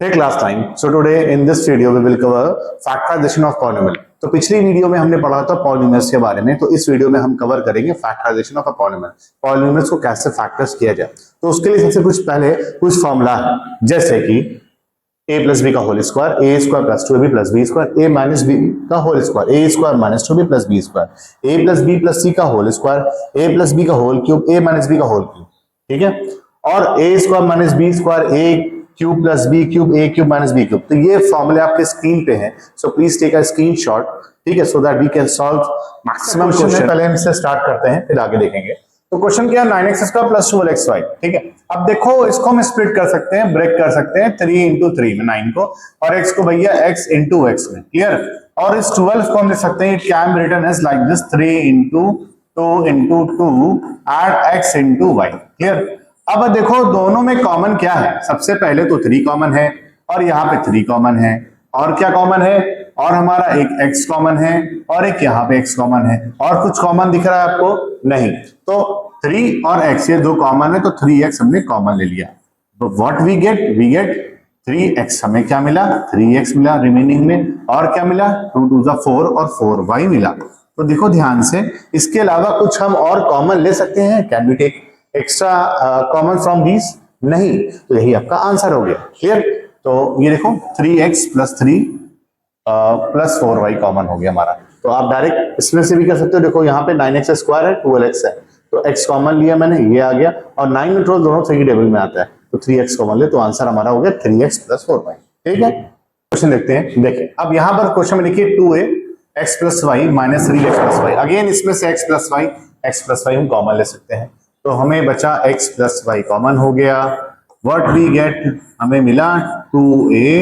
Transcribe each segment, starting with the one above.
Hey class time. So today in this video we will cover factorization of polynomial. तो पिछली video में हमने पढ़ा था पॉलिनोमियल्स के बारे में, तो इस वीडियो में हम कवर करेंगे factorisation of a polynomial. Polynomials को कैसे फैक्टर्स किया जाए, तो उसके लिए सबसे कुछ पहले कुछ फॉर्मूला है, जैसे कि a प्लस बी का whole square, A square plus 2ab plus B square, A minus B का whole square, A square minus 2b plus B square, A plus B plus C का whole square, A plus B का whole cube, A minus B का whole cube. ठीक है, और A square minus B square, A cube plus B cube, A cube minus B cube. तो ये फॉर्मूले आपके स्क्रीन पे हैं, so please take a screenshot, ठीक है, so that we can solve maximum question. पहले हम इससे स्टार्ट करते हैं, फिर आगे देखेंगे। तो क्वेश्चन क्या है, 9x स्क्वायर प्लस 12xy। ठीक है, अब देखो इसको हम स्प्लिट कर सकते हैं, ब्रेक कर सकते हैं 3 इंटू 3 में 9 को, और x को भैया x इंटू x में। क्लियर, और इस 12 को हम लिख सकते हैं, it can be written as like this 3 into 2 into 2 and x into y। Clear, अब देखो दोनों में कॉमन क्या है, सबसे पहले तो 3 कॉमन है, और यहाँ पे 3 कॉमन है, और क्या कॉमन है, और हमारा एक x कॉमन है, और एक यहाँ पे x कॉमन है, और कुछ कॉमन दिख रहा है आपको? नहीं। तो 3 और x ये दो कॉमन है, तो 3x हमने कॉमन ले लिया। तो व्हाट वी गेट 3x, हमें क्या मिला, 3x मिला रिमेनिंग में, और क्या मिला, 2 2 जा 4 और 4y मिला। तो देखो ध्यान से, इसके अलावा कुछ हम और कॉमन ले सकते हैं, can we take extra common from these? नहीं, तो यही आपका आंसर हो गया। क्लियर, तो ये देखो 3x plus 3 plus 4y common हो गया हमारा। तो आप डायरेक्ट इसमें से भी कर सकते हो। देखो यहाँ पे 9x स्क्वायर है, 12x है, तो x कॉमन लिया मैंने, ये आ गया, और 9 और 12 दोनों 3 टेबल में आता है, तो 3x कॉमन ले, तो आंसर हमारा हो गया 3x प्लस 4y। ठीक है, क्वेश्चन देखते हैं। देखिए अब यहाँ पर क्वेश्चन में लिखिए 2a x plus y minus 3x plus y. Again इसमें से x प्लस वाई हम कॉमन ले सकते हैं, तो हमें बचा x प्लस वाई कॉमन हो गया। व्हाट वी गेट, हमें मिला 2a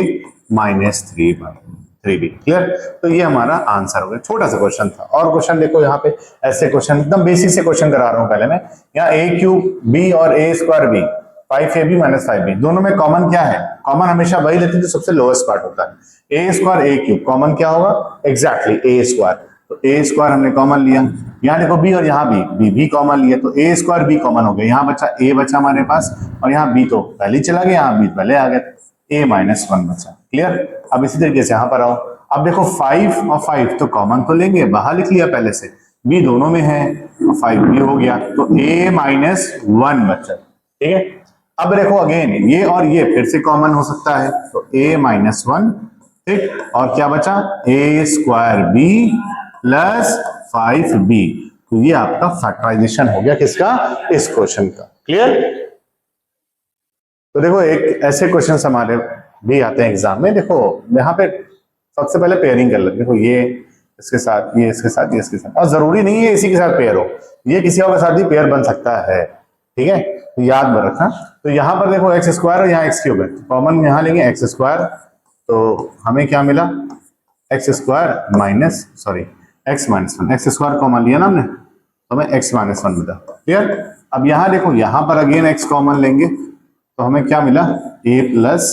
माइनस 3b। क्लियर, तो ये हमारा आंसर हो गया। छोटा सा क्वेश्चन था। और क्वेश्चन देखो यहाँ पे, ऐसे क्वेश्चन एकदम बेसिक से क्वेश्चन करा रहा हूँ पहले मैं। यहाँ a क्यूब b और a square b, 5ab minus 5b, दोनों में कॉमन क्या है? कॉमन हमेशा वही लेते हैं जो सबसे लोएस्ट पार्ट होता है। a square a cube, common क्या होगा? एग्जैक्टली a स्क्वायर, तो a स्क्वायर हमने कॉमन लिया। यहाँ देखो b और यहाँ b भी कॉमन लिया, तो a स्क्वायर b कॉमन हो गया। यहाँ बचा a बचा हमारे पास, और यहाँ b तो पहले ही चला गया, यहाँ b पहले आ गया, a माइनस 1 बचा। क्लियर, अब इसी तरीके से यहाँ पर आओ। अब देखो 5 और 5 तो कॉमन तो लेंगे, बाहर लिख लिया पहले से, b दोनों में है, तो 5 भी हो गया, तो a माइनस 1 बचा। ठीक है, अब देखो अगेन ये और ये फिर से कॉमन हो सकता है, तो a माइनस 1। ठीक, और क्या बचा, a square b plus 5b। तो ये आपका फैक्टराइजेशन हो गया किसका? इस क्वेश्चन का। क्लियर, तो देखो एक ऐसे क्वेश्चन हमारे भी आते हैं एग्जाम में। देखो यहाँ पे सबसे पहले पेयरिंग कर लेते। देखो ये इसके साथ, ये इसके साथ, ये इसके साथ, और जरूरी नहीं है इसी के साथ पेयर हो, ये किसी और के साथ भी पेयर बन सकता है। ठीक है, तो याद में रखना। तो यहाँ पर देखो एक्स स्क्वायर और यहाँ एक्स क्यूब है, कॉमन यहाँ लेंगे एक्स स्क्वायर, तो हमें क्या मिला, x square minus x minus 1, x square common लिया ना हमने, तो हमें एक्स माइनस 1 मिला। क्लियर, अब यहाँ देखो यहाँ पर अगेन एक्स कॉमन लेंगे, तो हमें क्या मिला, a प्लस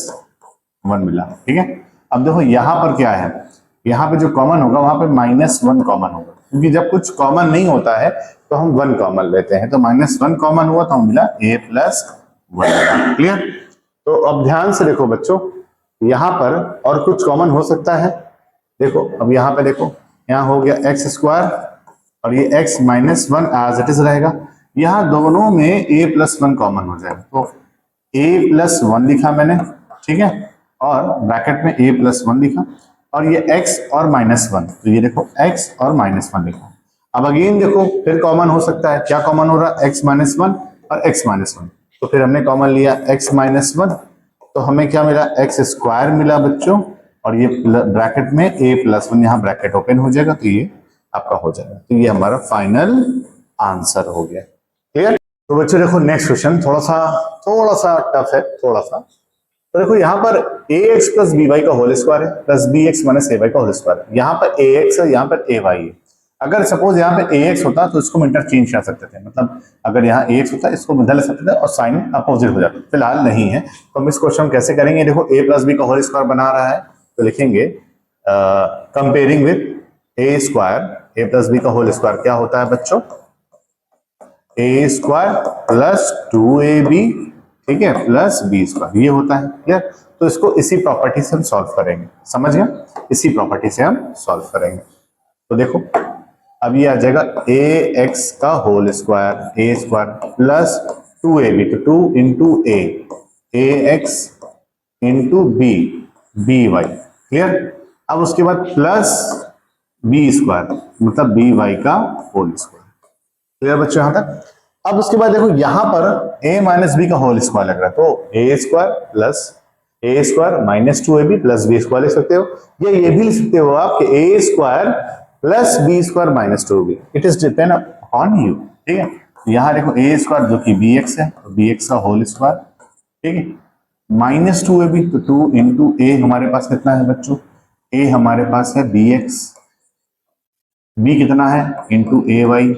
1 मिला। ठीक है, अब देखो यहाँ पर क्या है, यहाँ पे जो कॉमन होगा वहां पे माइनस 1 कॉमन होगा, क्योंकि जब कुछ कॉमन नहीं होता है तो हम 1 कॉमन लेते हैं, तो माइनस 1 कॉमन हुआ, तो हम मिला a प्लस 1। क्लियर, तो अब ध्यान से देखो बच्चों, यहाँ पर और कुछ कॉमन हो सकता है। देखो अब यहाँ पे देखो, यहाँ हो गया एक्स स्क्वायर, और ये x minus 1 as it is रहेगा। यहाँ दोनों में a प्लस 1 कॉमन हो जाएगा, तो a प्लस 1 लिखा मैंने। ठीक है, और ब्रैकेट में a प्लस 1 लिखा, और ये x और माइनस 1, तो ये देखो x और माइनस 1 लिखा। अब अगेन देखो फिर कॉमन हो सकता है, क्या कॉमन हो रहा है, x माइनस 1 और x माइनस 1, तो फिर हमने कॉमन लिया x माइनस 1, तो हमें क्या मिला, x स्क्वायर मिला बच्चों, और ये ब्रैकेट में a प्लस 1, यहाँ ब्रैकेट ओपन हो जाएगा, तो ये आपका हो जाएगा। तो ये हमारा फाइनल आंसर हो गया। क्लियर, तो बच्चों देखो नेक्स्ट क्वेश्चन थोड़ा सा टफ है, थोड़ा सा। तो देखो यहाँ पर ax प्लस by का होल स्क्वायर है, प्लस bx माइनस ay का होल स्क्वायर है। यहाँ पर ax है, यहाँ पर ay है। अगर सपोज यहाँ पे ax होता तो इसको हम इंटरचेंज कर सकते थे, मतलब अगर यहाँ ax होता इसको बदल सकते थे और साइन अपोजिट हो जाता, फिलहाल नहीं है, तो हम इस क्वेश्चन कैसे करेंगे। देखो a प्लस b का होल स्क्वायर बना रहा है, तो लिखेंगे comparing with a square, a plus b का होल स्क्वायर क्या होता है बच्चों, a स्क्वायर प्लस 2ab ठीक है, प्लस बी स्क्वायर ये होता है। क्लियर? तो इसको इसी प्रॉपर्टी से हम सॉल्व करेंगे, समझ गया? इसी प्रॉपर्टी से हम सॉल्व करेंगे। तो देखो अब ये आ जाएगा ए एक्स का होल स्क्वायर ए स्क्वायर प्लस 2ab, तो 2 into A X into B B Y. Clear? अब उसके बाद प्लस बी स्क्वायर मतलब बी वाई का होल स्क्वायर। क्लियर बच्चों यहां तक? अब उसके बाद देखो यहां पर a माइनस बी का होल स्क्वायर लग रहा है, तो A square plus A square minus 2ab plus B square लिख सकते हो, या ये भी लिख सकते हो आप कि A square plus B square minus 2b। It is depend upon you. ठीक है, यहां देखो ए स्क्वायर जो कि बी एक्स है, तो बी एक्स का होल स्क्वायर, ठीक है, माइनस 2ab, तो 2 इंटू ए हमारे पास कितना है बच्चों, ए हमारे पास है बी एक्स, बी कितना है इंटू ए वाई,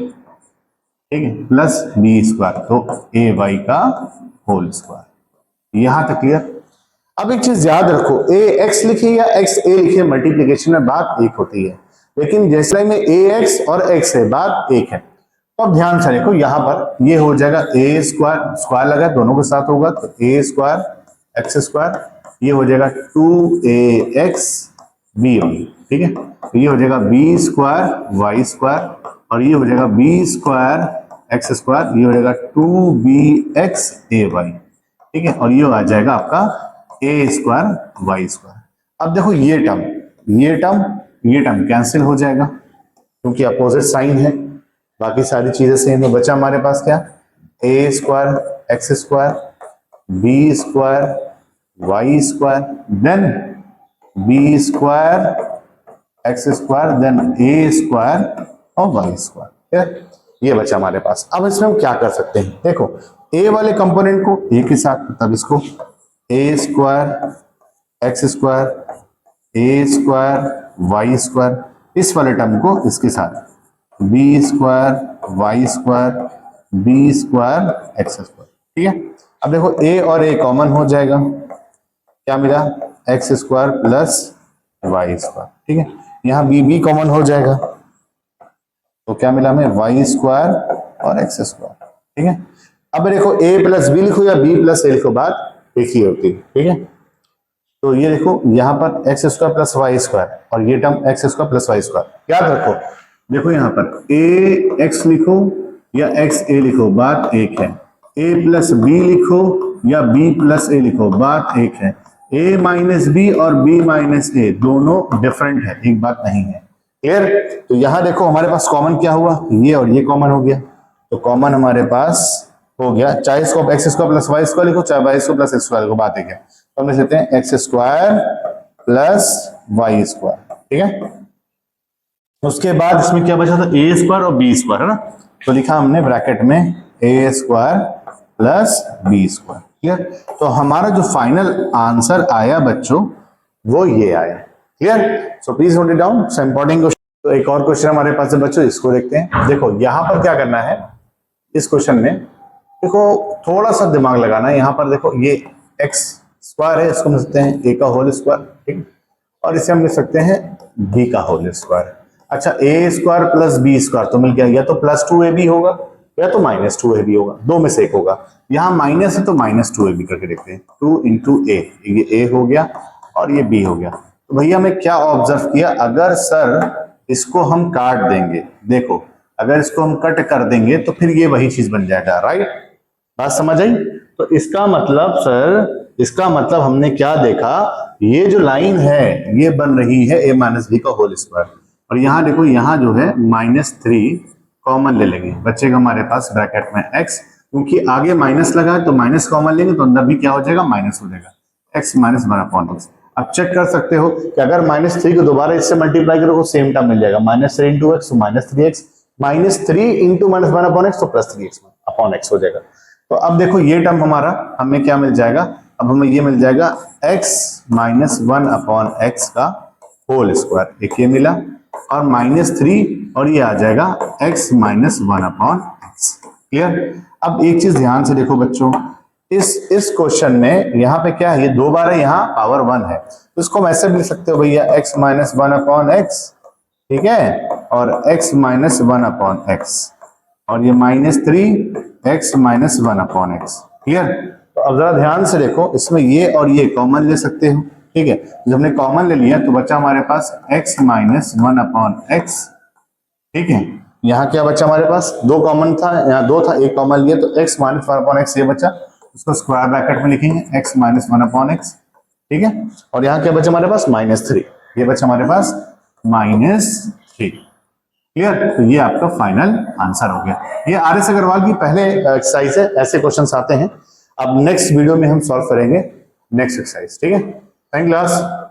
ठीक है, प्लस बी स्क्वायर, तो ए वाई का होल स्क्वायर। यहां तक क्लियर? अब एक चीज याद रखो, ए एक्स लिखे या एक्स ए लिखे, मल्टीप्लीकेशन में बात एक होती है, लेकिन जैसे में ए एक्स और एक्स है बात एक है। तो अब ध्यान से देखो यहां पर ये हो जाएगा ए स्क्वायर, स्क्वायर लगा दोनों के साथ होगा, तो ए स्क्वायर एक्स स्क्वायर, ये हो जाएगा 2ax बी वाई। ठीक है, तो ये हो जाएगा बी स्क्वायर वाई स्क्वायर, और ये हो जाएगा बी स्क्वायर एक्स स्क्वायर, ये हो जाएगा 2bx ए वाई। ठीक है, और ये आ जाएगा आपका ए स्क्वायर वाई स्क्वायर। अब देखो ये टर्म कैंसिल हो जाएगा क्योंकि अपोजिट साइन है, बाकी सारी चीजें सेम है। बचा हमारे पास क्या, A square x square B square Y square then B square x square then A square और वाई स्क्वायर। ये बचा हमारे पास। अब इसमें हम क्या कर सकते हैं, देखो ए वाले कंपोनेंट को ए के साथ, तब इसको a square x square A square Y square, इस वाले टर्म को इसके साथ b square Y square B square x square. ठीक है, अब देखो ए और ए कॉमन हो जाएगा, क्या मिला, x square plus y square. ठीक है, यहाँ बी कॉमन हो जाएगा, तो क्या मिला हमें, वाई स्क्वायर और एक्स स्क्वायर। ठीक है, अब देखो ए प्लस बी लिखो या बी प्लस ए लिखो, बात एक ही होती है। ठीक है, तो ये देखो यहाँ पर x square plus y square और ये term x square plus y square, याद रखो। देखो यहाँ पर ए एक्स लिखो या एक्स ए लिखो, बात एक है। ए प्लस बी लिखो या बी प्लस ए लिखो, बात एक है। ए माइनस बी और बी माइनस ए दोनों डिफरेंट है, एक बात नहीं है। क्लियर? तो यहां देखो हमारे पास कॉमन क्या हुआ, ये और ये कॉमन हो गया, तो कॉमन हमारे पास हो गया, चाहे इसको x square plus y square लिखो चाहे y square plus x square लिखो, बात एक है। तो हम लिख सकते हैं x square plus y square. ठीक है, उसके बाद इसमें क्या बचा था, ए स्क्वायर और बी स्क्वायर, है ना, तो लिखा हमने ब्रैकेट में a square plus B square. Clear? तो हमारा जो फाइनल आंसर आया बच्चों वो ये आया। Clear? So please note it down, important question. तो एक और क्वेश्चन हमारे पास है बच्चों, इसको देखते हैं। देखो यहां पर क्या करना है इस क्वेश्चन में, देखो थोड़ा सा दिमाग लगाना है। यहां पर देखो ये एक्स स्क्वायर है, इसको लिख सकते हैं ए का होल स्क्वायर, ठीक, और इसे हम लिख सकते हैं बी का होल स्क्वायर। अच्छा, ए स्क्वायर प्लस बी स्क्वायर तो मिल गया, या तो प्लस 2ab होगा या तो माइनस 2ab होगा, दो में से एक होगा। यहाँ माइनस है तो माइनस 2ab करके देखते हैं, 2 इंटू ए, ये ए हो गया और ये बी हो गया। तो भैया मैं क्या ऑब्जर्व किया, अगर सर इसको हम काट देंगे, देखो अगर इसको हम कट कर देंगे तो फिर ये वही चीज बन जाएगा, राइट? बात समझ आई? तो इसका मतलब सर, इसका मतलब हमने क्या देखा, ये जो लाइन है ये बन रही है ए माइनस बी का होल स्क्वायर, और यहाँ देखो यहाँ जो है -3 कॉमन ले लेंगे, बचेगा हमारे पास ब्रैकेट में x, क्योंकि आगे माइनस लगा है तो माइनस कॉमन लेंगे तो अंदर भी क्या हो जाएगा, माइनस हो जाएगा, x माइनस 1/x। अब चेक कर सकते हो कि अगर -3 को दोबारा इससे मल्टीप्लाई करो सेम टर्म मिल जाएगा, -3 into x -3x, -3 into -1/x तो +3x/x हो जाएगा। तो अब देखो ये टर्म हमारा हमें क्या मिल जाएगा, अब हमें ये मिल जाएगा x माइनस 1/x का होल स्क्वायर, एक ये मिला, और -3 और ये आ जाएगा x माइनस 1/x। क्लियर? अब एक चीज ध्यान से देखो बच्चों, इस क्वेश्चन में यहाँ पे क्या है, ये 2 बार है, यहाँ पावर 1 है, तो इसको हम ऐसे भी लिख सकते हो भैया x माइनस 1/x, ठीक है, और x माइनस 1/x, और ये -3 x माइनस 1/x। क्लियर? तो अब जरा ध्यान से देखो, इसमें ये और ये कॉमन ले सकते हो, ठीक है। जब हमने कॉमन ले लिया तो बचा हमारे पास x माइनस 1/x, ठीक है। यहाँ क्या बचा हमारे पास, 2 कॉमन था, यहाँ 2 था, 1 कॉमन लिया तो x माइनस 1/x ये बचा, उसको स्क्वायर ब्रैकेट में लिखेंगे x माइनस 1/x, ठीक है। और यहाँ क्या बचा हमारे पास -3, ये बचा हमारे पास -3। क्लियर, तो ये आपका फाइनल आंसर हो गया। ये आर.एस. अग्रवाल की पहले एक्सरसाइज है, ऐसे क्वेश्चंस आते हैं। अब नेक्स्ट वीडियो में हम सॉल्व करेंगे नेक्स्ट एक्सरसाइज, ठीक है। Thank you class.